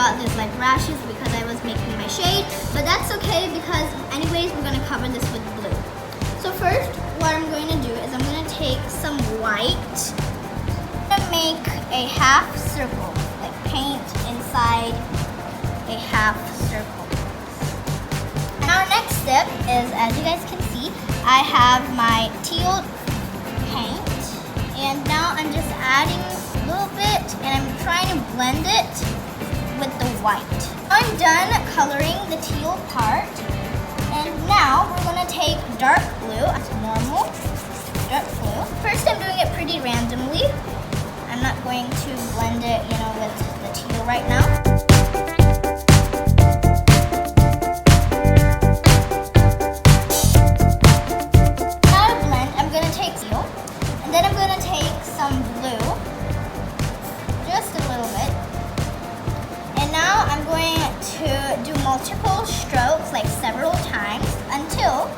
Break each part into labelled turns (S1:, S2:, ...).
S1: got these like rashes because I was making my shade, but that's okay because anyways we're gonna cover this with blue. So first, what I'm going to do is I'm going to take some white and make a half circle, like paint inside a half circle. And our next step is, as you guys can see, I have my teal paint, and now I'm just adding a little bit and I'm trying to blend it with the white. I'm done coloring the teal part, and now we're going to take dark blue, as normal, dark blue. First I'm doing it pretty randomly. I'm not going to blend it, with the teal right now. Now to blend, I'm going to take teal, and then I'm going to take some blue, just a little bit. And now I'm going to do multiple strokes, like several times, until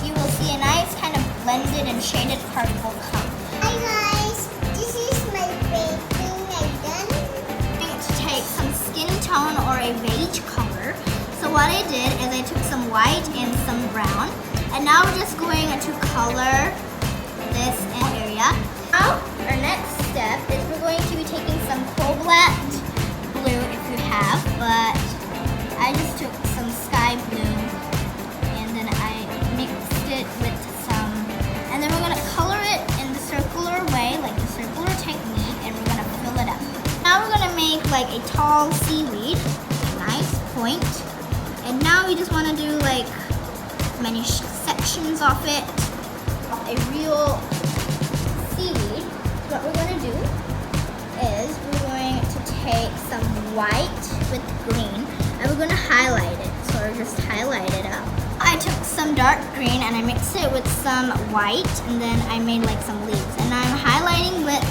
S1: you will see a nice kind of blended and shaded purple color.
S2: Hi guys, this is my baking I've done.
S1: I'm going to take some skin tone or a beige color. So what I did is I took some white and some brown, and now we're just going to color this area. Now our next step is we're going to be taking some cobalt blue if you have, but I just took some sky blue and then I mixed it with some, and then we're going to color it in the circular way, like the circular technique, and we're going to fill it up. Now we're going to make like a tall seaweed, nice point, and now we just want to do like many sections of it, a real seaweed. What we're going to do is we're going to take some white with green and we're going to highlight it. So we're just highlight it up. I took some dark green and I mixed it with some white, and then I made like some leaves, and I'm highlighting with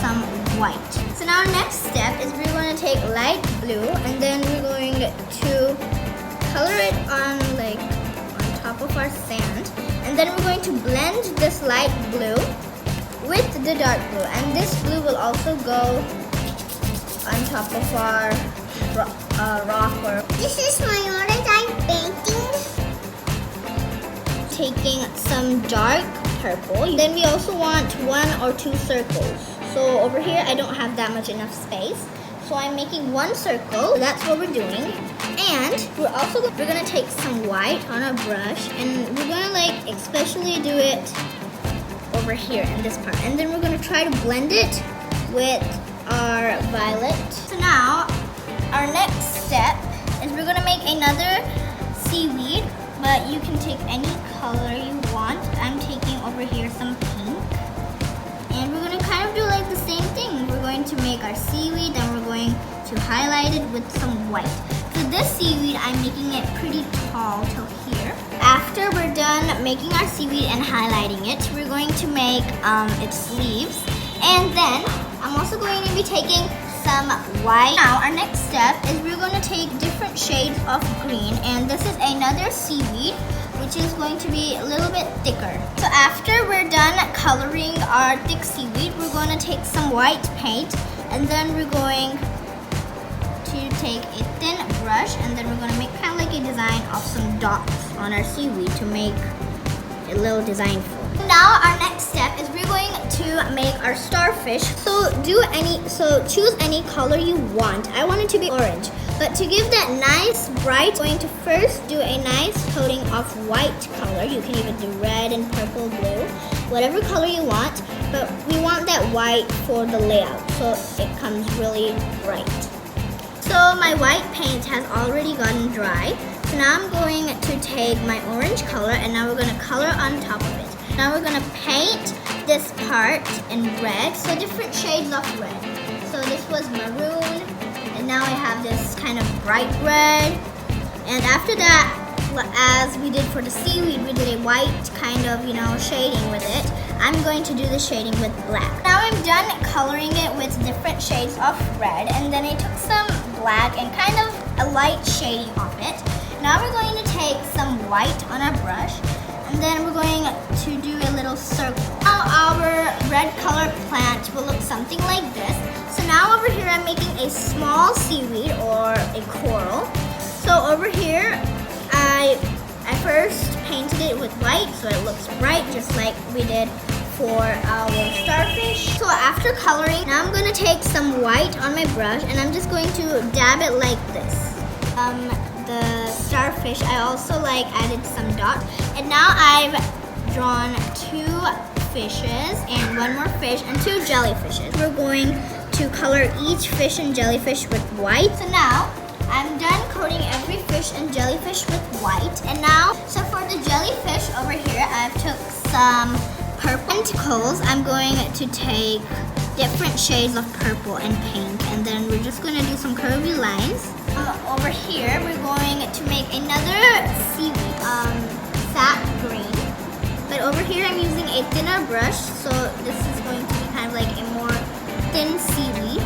S1: some white. So now our next step is we're going to take light blue and then we're going to color it on top of our sand, and then we're going to blend this light blue with the dark blue, and this blue will also go on top of our rock.
S2: This is my orange I'm painting.
S1: Taking some dark purple. Then we also want 1 or 2 circles. So over here I don't have that much enough space, so I'm making 1 circle. That's what we're doing. And we're gonna take some white on our brush, and we're gonna especially do it over here in this part, and then we're gonna try to blend it with our violet. So now our next step is we're gonna make another seaweed, but you can take any color you want. I'm taking over here some pink, and we're gonna kind of do like the same thing. We're going to make our seaweed, then we're going to highlight it with some white. So this seaweed, I'm making it pretty tall till here. After we're done making our seaweed and highlighting it, we're going to make its leaves, and then I'm also going to be taking some white. Now our next step is we're going to take different shades of green, and this is another seaweed which is going to be a little bit thicker. So after we're done coloring our thick seaweed, we're going to take some white paint, and then we're going to take a thin brush, and then we're going to make kind of like a design of some dots on our seaweed to make a little design for. Now our next step is we're going to make our starfish. So choose any color you want. I want it to be orange, but to give that nice bright, I'm going to first do a nice coating of white color. You can even do red and purple, blue, whatever color you want, but we want that white for the layout so it comes really bright. So my white paint has already gotten dry. So now I'm going to take my orange color, and now we're going to color on top of it. Now we're going to paint this part in red, so different shades of red. So this was maroon, and now I have this kind of bright red. And after that, as we did for the seaweed, we did a white kind of, shading with it. I'm going to do the shading with black. Now I'm done coloring it with different shades of red, and then I took some black and kind of a light shading of it. Now we're going to take some white on our brush, and then we're going to do a little little circle. Now our red color plant will look something like this. So now over here I'm making a small seaweed or a coral. So over here I first painted it with white so it looks bright just like we did for our starfish. So after coloring, now I'm going to take some white on my brush and I'm just going to dab it like this. The starfish, I also added some dots. And now I've drawn 2 fishes and 1 more fish and 2 jellyfishes. We're going to color each fish and jellyfish with white. So now I'm done coating every fish and jellyfish with white. And now, so for the jellyfish over here, I've took some purple tentacles. I'm going to take different shades of purple and pink, and then we're just going to do some curvy lines. Over here, we're going to make another seaweed, sap green. But over here, I'm using a thinner brush, so this is going to be kind of like a more thin seaweed.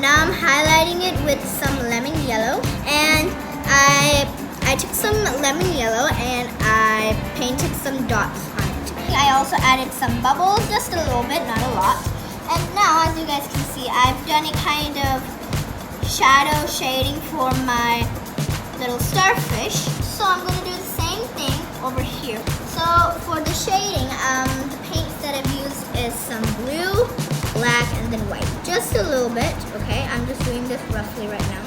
S1: Now I'm highlighting it with some lemon yellow, and I took some lemon yellow and I painted some dots on it. I also added some bubbles, just a little bit, not a lot. And now, as you guys can see, I've done a kind of shadow shading for my little starfish. So I'm going to do the same thing over here. So for the shading, the paints that I've used is some blue, black, and then white. Just a little bit, okay? I'm just doing this roughly right now.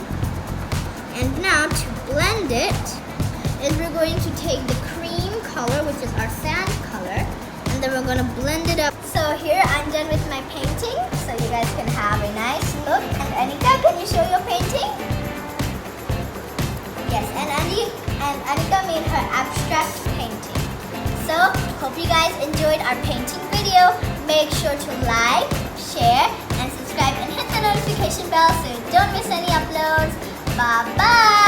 S1: And now to blend it, is we're going to take the cream color, which is our sand color, and then we're going to blend it up. So here I'm done with my painting, so you guys can have a nice look. And Anika, can you show your painting? Yes, and Anika made her abstract painting. So, hope you guys enjoyed our painting video. Make sure to like, share, and subscribe, and hit the notification bell so you don't miss any uploads. Bye-bye!